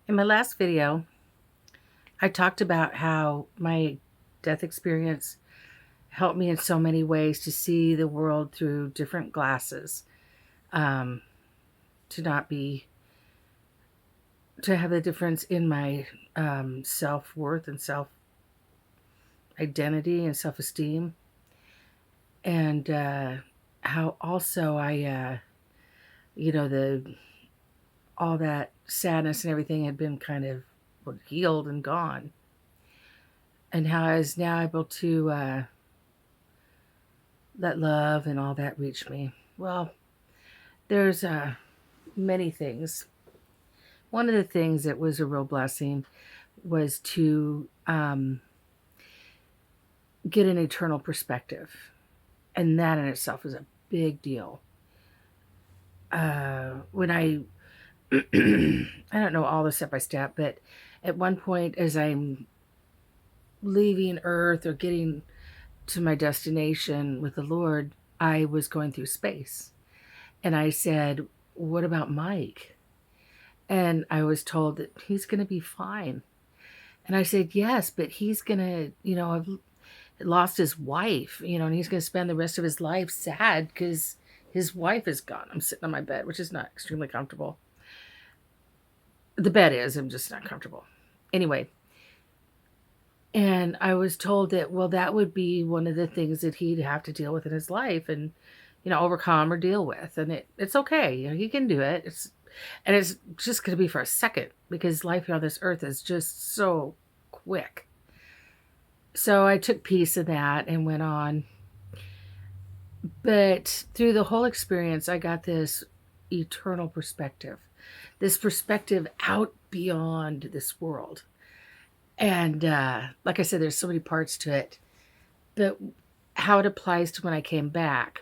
In my last video, I talked about how my death experience helped me in so many ways to see the world through different glasses, um, to not be, to have the difference in my self worth and self identity and self esteem, and how also the all that sadness and everything had been kind of healed and gone, and how I was now able to let love and all that reach me. Well, there's many things. One of the things that was a real blessing was to get an eternal perspective. And that in itself is a big deal. When I don't know all the step by step, but at one point, as I'm leaving Earth or getting to my destination with the Lord, I was going through space. And I said, "What about Mike?" And I was told that he's going to be fine. And I said, "Yes, but he's going to, have lost his wife, and he's going to spend the rest of his life sad because his wife is gone." I'm sitting on my bed, which is not extremely comfortable. The bed is, I'm just not comfortable. Anyway, and I was told that, well, that would be one of the things that he'd have to deal with in his life and, overcome or deal with. And it's okay. He can do it. It's just going to be for a second because life here on this earth is just so quick. So I took peace in that and went on. But through the whole experience, I got this eternal perspective, this perspective out beyond this world. And like I said, there's so many parts to it. But how it applies to when I came back,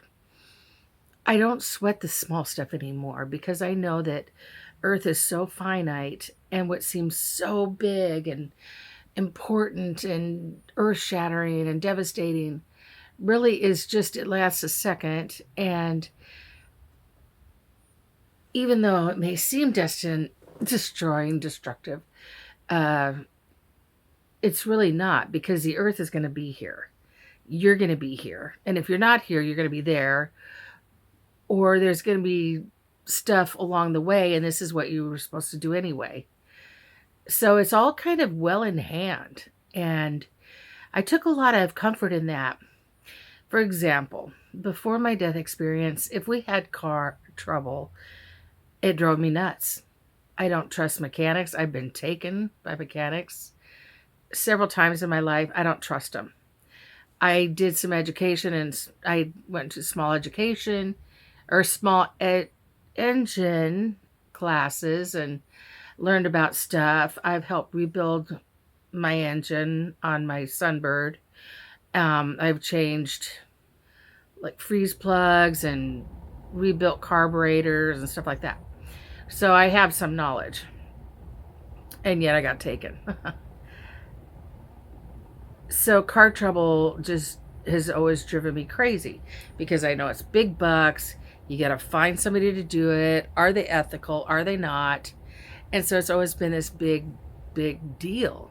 I don't sweat the small stuff anymore because I know that Earth is so finite, and what seems so big and important and earth shattering and devastating really is just, it lasts a second. And even though it may seem destroying, destructive, uh, it's really not, because the earth is going to be here. You're going to be here. And if you're not here, you're going to be there. Or there's going to be stuff along the way, and this is what you were supposed to do anyway. So it's all kind of well in hand. And I took a lot of comfort in that. For example, before my death experience, if we had car trouble, it drove me nuts. I don't trust mechanics. I've been taken by mechanics several times in my life. I don't trust them. I did some education, and I went to small education or engine classes and learned about stuff. I've helped rebuild my engine on my Sunbird. I've changed like freeze plugs and rebuilt carburetors and stuff like that. So I have some knowledge. And yet I got taken. So car trouble just has always driven me crazy because I know it's big bucks. You got to find somebody to do it. Are they ethical? Are they not? And so it's always been this big, big deal.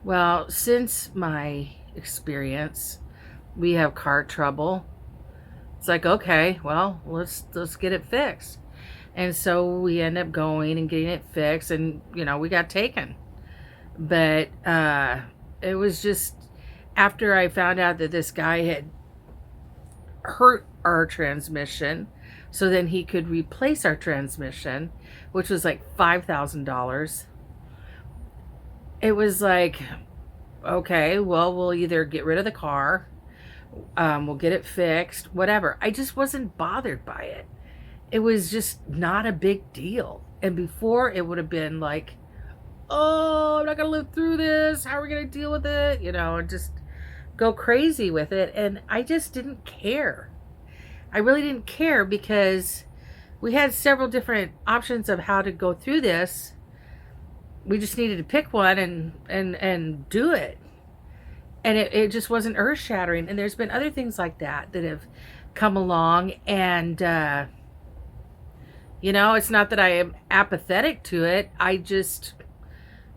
Well, since my experience, we have car trouble. It's like, okay, well, let's get it fixed. And so we end up going and getting it fixed, and we got taken. But it was just after I found out that this guy had hurt our transmission, so then he could replace our transmission, which was like $5,000. It was like, okay, well, we'll either get rid of the car, we'll get it fixed, whatever. I just wasn't bothered by it. It was just not a big deal. And before, it would have been like, oh, I'm not going to live through this. How are we going to deal with it? And just go crazy with it. And I just didn't care. I really didn't care because we had several different options of how to go through this. We just needed to pick one and do it. And it just wasn't earth shattering. And there's been other things like that have come along, and It's not that I am apathetic to it. I just,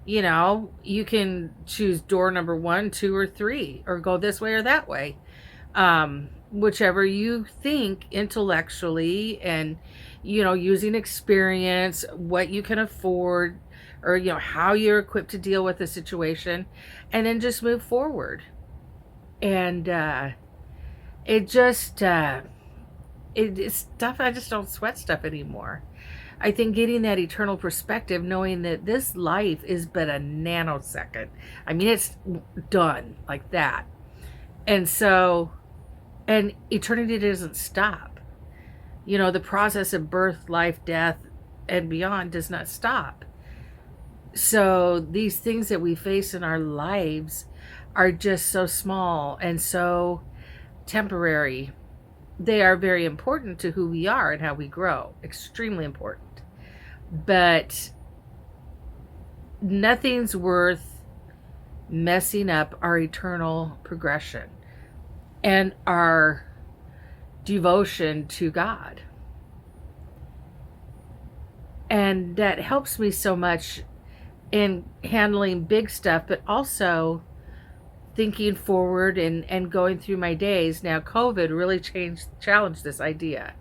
you can choose door number 1, 2, or 3, or go this way or that way. Whichever you think intellectually, and, using experience, what you can afford, or, how you're equipped to deal with the situation, and then just move forward. And it just, it's stuff, I just don't sweat stuff anymore. I think getting that eternal perspective, knowing that this life is but a nanosecond. I mean, it's done like that. And so, and eternity doesn't stop. The process of birth, life, death, and beyond does not stop. So these things that we face in our lives are just so small and so temporary. They are very important to who we are and how we grow. Extremely important. But nothing's worth messing up our eternal progression and our devotion to God. And that helps me so much in handling big stuff, but also thinking forward and going through my days. Now, COVID really challenged this idea.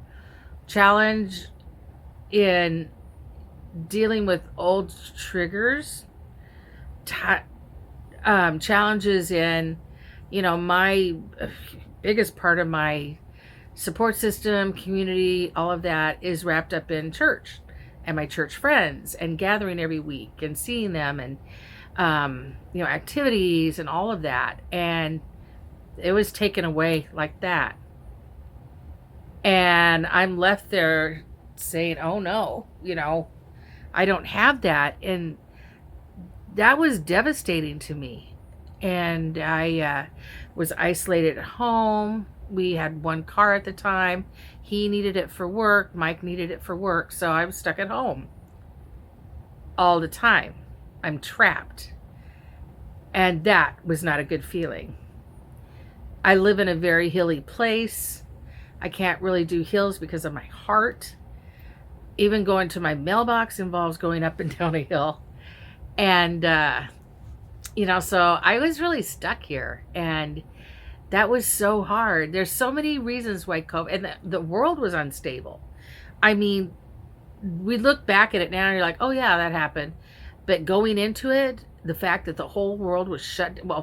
Challenge in dealing with old triggers, challenges in, my biggest part of my support system, community, all of that is wrapped up in church and my church friends and gathering every week and seeing them and, activities and all of that. And it was taken away like that. And I'm left there saying, oh no, I don't have that. And that was devastating to me. And I was isolated at home. We had one car at the time. He needed it for work. Mike needed it for work. So I was stuck at home all the time. I'm trapped. And that was not a good feeling. I live in a very hilly place. I can't really do hills because of my heart. Even going to my mailbox involves going up and down a hill. And, so I was really stuck here. And that was so hard. There's so many reasons why COVID, and the world was unstable. I mean, we look back at it now and you're like, oh yeah, that happened. But going into it, the fact that the whole world was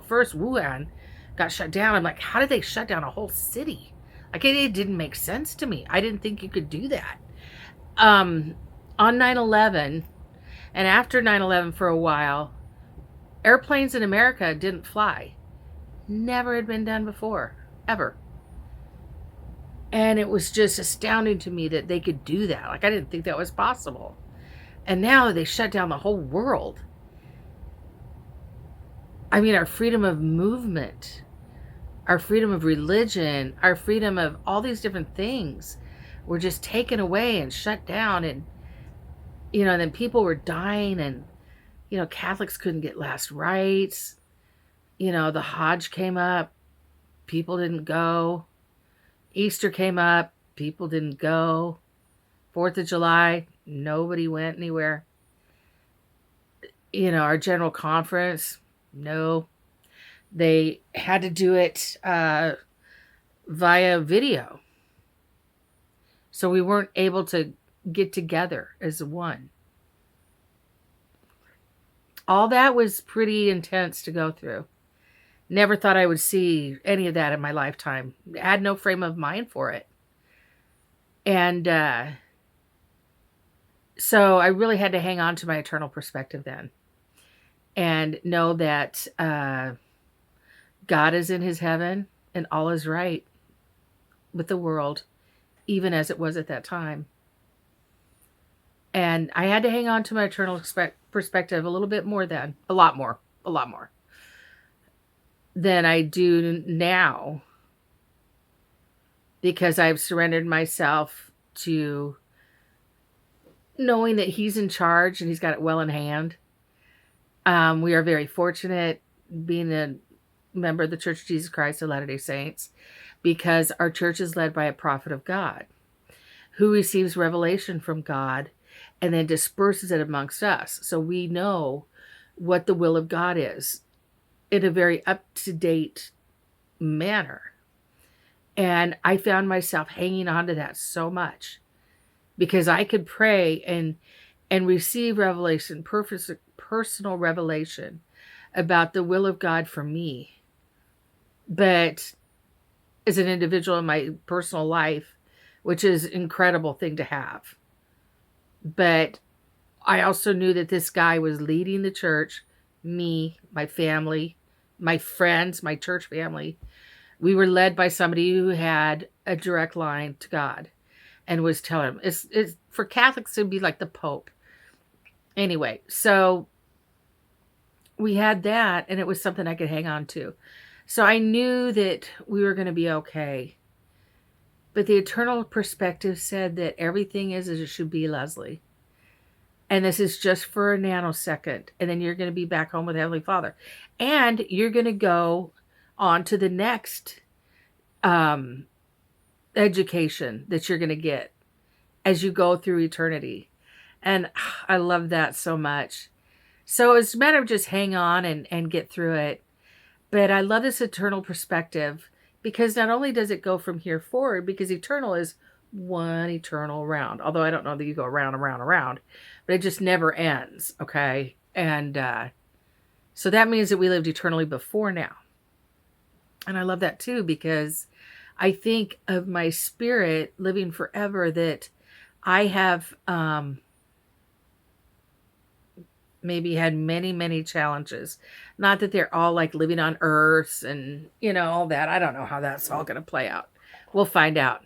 first Wuhan got shut down. I'm like, how did they shut down a whole city? Like, it didn't make sense to me. I didn't think you could do that. On 9/11 and after 9/11 for a while, airplanes in America didn't fly. Never had been done before, ever. And it was just astounding to me that they could do that. Like, I didn't think that was possible. And now they shut down the whole world. I mean, our freedom of movement, our freedom of religion, our freedom of all these different things were just taken away and shut down. And, then people were dying and, Catholics couldn't get last rites. The Hajj came up. People didn't go. Easter came up. People didn't go. 4th of July, nobody went anywhere. Our general conference, no. They had to do it via video. So we weren't able to get together as one. All that was pretty intense to go through. Never thought I would see any of that in my lifetime. I had no frame of mind for it. And so I really had to hang on to my eternal perspective then. And know that God is in his heaven and all is right with the world, even as it was at that time. And I had to hang on to my eternal perspective a little bit more then. A lot more than I do now, because I've surrendered myself to knowing that he's in charge and he's got it well in hand. We are very fortunate being a member of the Church of Jesus Christ of Latter-day Saints, because our church is led by a prophet of God who receives revelation from God and then disperses it amongst us. So we know what the will of God is in a very up-to-date manner. And I found myself hanging on to that so much because I could pray and receive revelation, personal revelation about the will of God for me. But as an individual in my personal life, which is an incredible thing to have. But I also knew that this guy was leading the church, me, my family, my friends, my church family. We were led by somebody who had a direct line to God and was telling them. It's for Catholics to be like the Pope. Anyway, so we had that, and it was something I could hang on to. So I knew that we were going to be okay. But the eternal perspective said that everything is as it should be, Leslie. And this is just for a nanosecond. And then you're going to be back home with Heavenly Father. And you're going to go on to the next education that you're going to get as you go through eternity. And I love that so much. So it's a matter of just hang on and get through it. But I love this eternal perspective because not only does it go from here forward, because eternal is one eternal round. Although I don't know that you go around and around and around, but it just never ends. Okay. And so that means that we lived eternally before now. And I love that too, because I think of my spirit living forever, that I have maybe had many, many challenges. Not that they're all like living on earth and, all that. I don't know how that's all going to play out. We'll find out,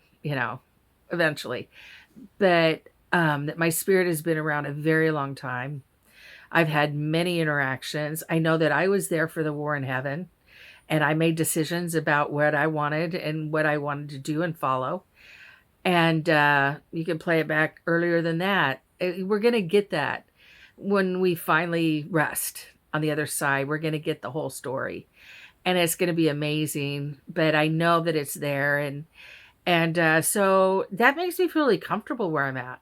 eventually. But that my spirit has been around a very long time. I've had many interactions. I know that I was there for the war in heaven, and I made decisions about what I wanted and what I wanted to do and follow. And you can play it back earlier than that. We're going to get that. When we finally rest on the other side, we're going to get the whole story, and it's going to be amazing. But I know that it's there. And so that makes me feel really comfortable where I'm at,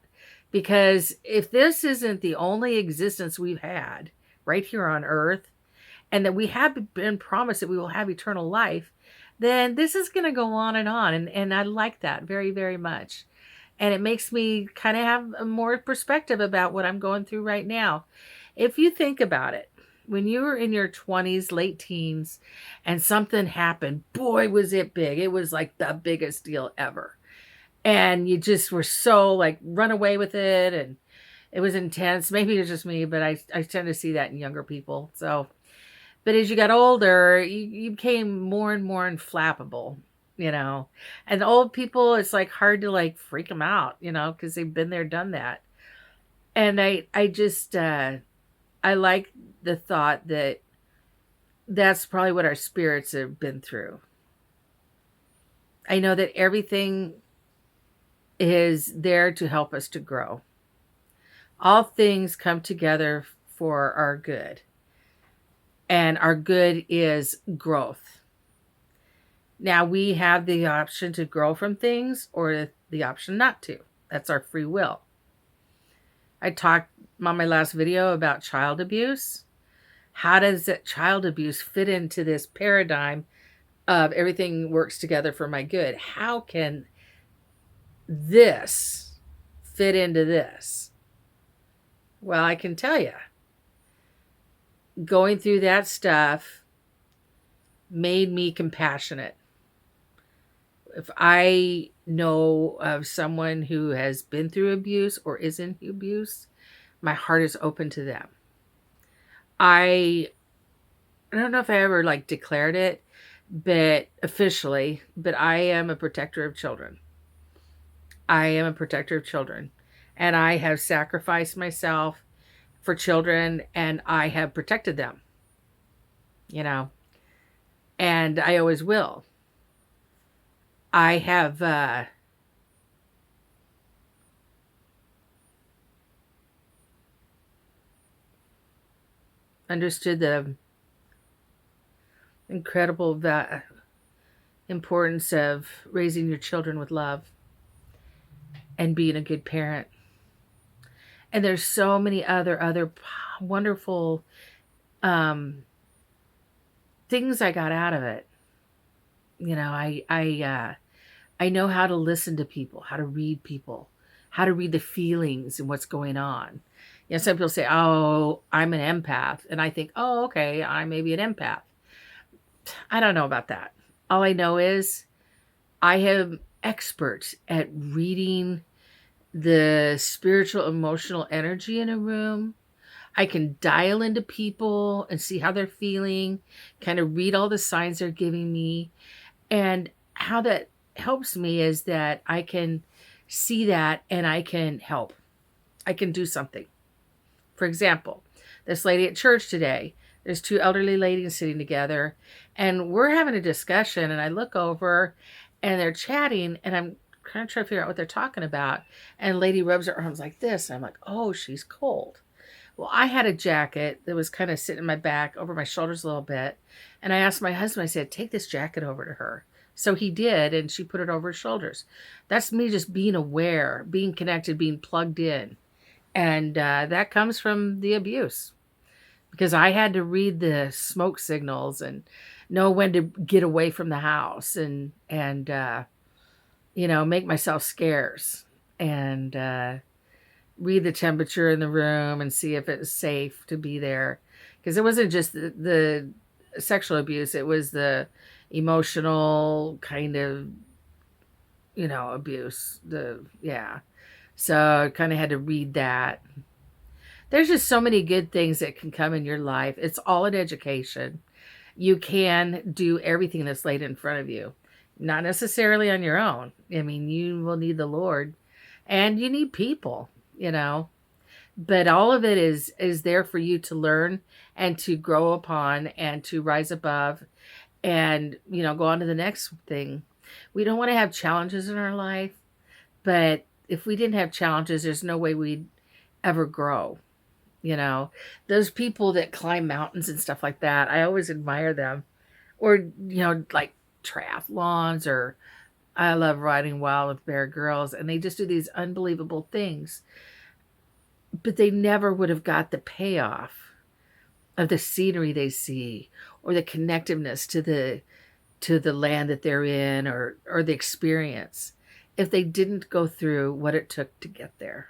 because if this isn't the only existence we've had right here on earth, and that we have been promised that we will have eternal life, then this is going to go on. And I like that very, very much. And it makes me kind of have a more perspective about what I'm going through right now. If you think about it, when you were in your 20s, late teens, and something happened, boy, was it big. It was like the biggest deal ever. And you just were so like run away with it. And it was intense. Maybe it's just me, but I tend to see that in younger people. So, but as you got older, you became more and more inflappable. And old people, it's like hard to like freak them out, because they've been there, done that. And I just, I like the thought that that's probably what our spirits have been through. I know that everything is there to help us to grow. All things come together for our good. And our good is growth. Now, we have the option to grow from things or the option not to. That's our free will. I talked on my last video about child abuse. How does that child abuse fit into this paradigm of everything works together for my good? How can this fit into this? Well, I can tell you, going through that stuff made me compassionate. If I know of someone who has been through abuse or is in abuse, my heart is open to them. I don't know if I ever like declared it, but officially, but I am a protector of children. I am a protector of children, and I have sacrificed myself for children, and I have protected them, and I always will. I have understood the incredible importance of raising your children with love. and being a good parent. And there's so many other wonderful things I got out of it. You know, I know how to listen to people, how to read people, how to read the feelings and what's going on. You know, some people say, "Oh, I'm an empath," and I think, "Oh, okay, I may be an empath." I don't know about that. All I know is I am expert at reading the spiritual, emotional energy in a room. I can dial into people and see how they're feeling, kind of read all the signs they're giving me. And how that helps me is that I can see that and I can help. I can do something. For example, this lady at church today, there's two elderly ladies sitting together and we're having a discussion, and I look over and they're chatting and I'm kind of trying to figure out what they're talking about. And lady rubs her arms like this. And I'm like, oh, she's cold. Well, I had a jacket that was kind of sitting in my back over my shoulders a little bit. And I asked my husband, I said, take this jacket over to her. So he did, and she put it over his shoulders. That's me just being aware, being connected, being plugged in. And that comes from the abuse, because I had to read the smoke signals and know when to get away from the house and you know, make myself scarce and read the temperature in the room and see if it was safe to be there. Because it wasn't just the sexual abuse, it was the emotional kind of, you know, abuse. So I kind of had to read that. There's just so many good things that can come in your life. It's all an education. You can do everything that's laid in front of you, not necessarily on your own. I mean, you will need the Lord and you need people, you know, but all of it is there for you to learn and to grow upon and to rise above and, you know, go on to the next thing. We don't want to have challenges in our life, but if we didn't have challenges, there's no way we'd ever grow. You know, those people that climb mountains and stuff like that, I always admire them. Or, you know, like triathlons, or I love riding wild with Bear Girls, and they just do these unbelievable things. But they never would have got the payoff of the scenery they see, or the connectiveness to the land that they're in, or the experience, if they didn't go through what it took to get there.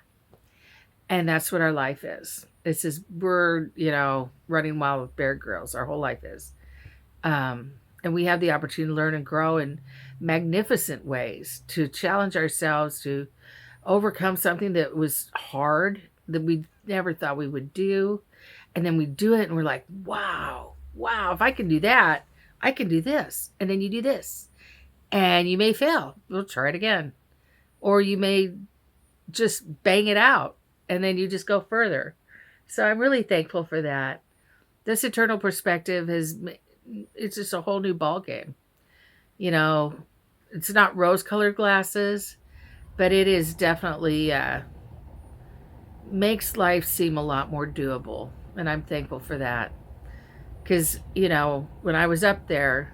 And that's what our life is. It's just, we're, you know, running wild with Bear Girls. Our whole life is. And we have the opportunity to learn and grow in magnificent ways, to challenge ourselves, to overcome something that was hard, that we never thought we would do. And then we do it and we're like, wow, if I can do that, I can do this. And then you do this. And you may fail. We'll try it again. Or you may just bang it out and then you just go further. So I'm really thankful for that. This eternal perspective it's just a whole new ball game. You know, it's not rose-colored glasses, but it is definitely makes life seem a lot more doable. And I'm thankful for that. Because, you know, when I was up there,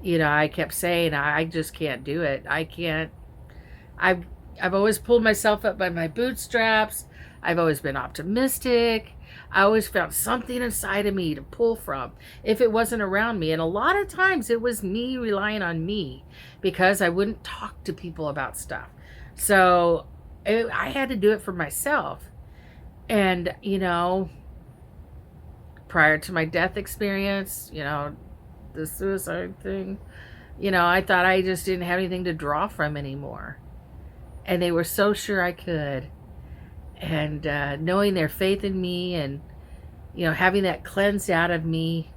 you know, I kept saying, I just can't do it. I can't. I've always pulled myself up by my bootstraps. I've always been optimistic. I always found something inside of me to pull from if it wasn't around me. And a lot of times it was me relying on me, because I wouldn't talk to people about stuff. So I had to do it for myself. And, you know, prior to my death experience, you know, the suicide thing, you know, I thought I just didn't have anything to draw from anymore. And they were so sure I could. And knowing their faith in me and, you know, having that cleansed out of me,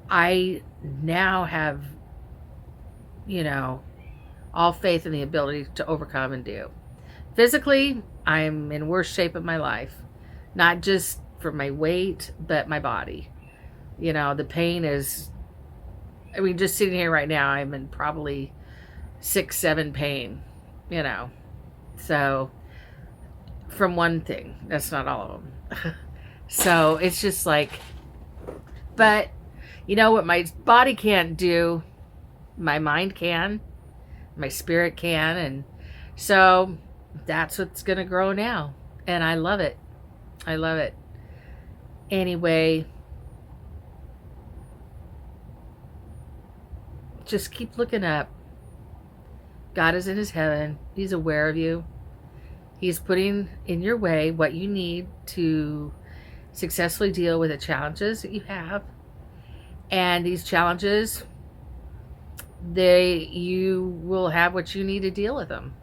I now have, you know, all faith in the ability to overcome and do. Physically, I'm in worse shape of my life. Not just for my weight, but my body. You know, the pain is, I mean, just sitting here right now, I'm in probably 6-7 pain, you know. So, from one thing, that's not all of them. So, it's just like, but, you know what my body can't do, my mind can, my spirit can, and So that's what's going to grow now. And I love it. I love it. Anyway, just keep looking up. God is in his heaven. He's aware of you. He's putting in your way what you need to successfully deal with the challenges that you have. And these challenges, you will have what you need to deal with them,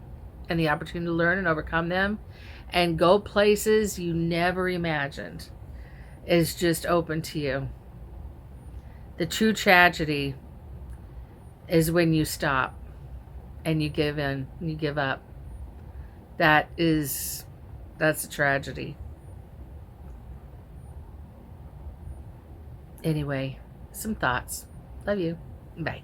and the opportunity to learn and overcome them and go places you never imagined is just open to you. The true tragedy is when you stop and you give in, and you give up. That's a tragedy. Anyway, some thoughts. Love you. Bye.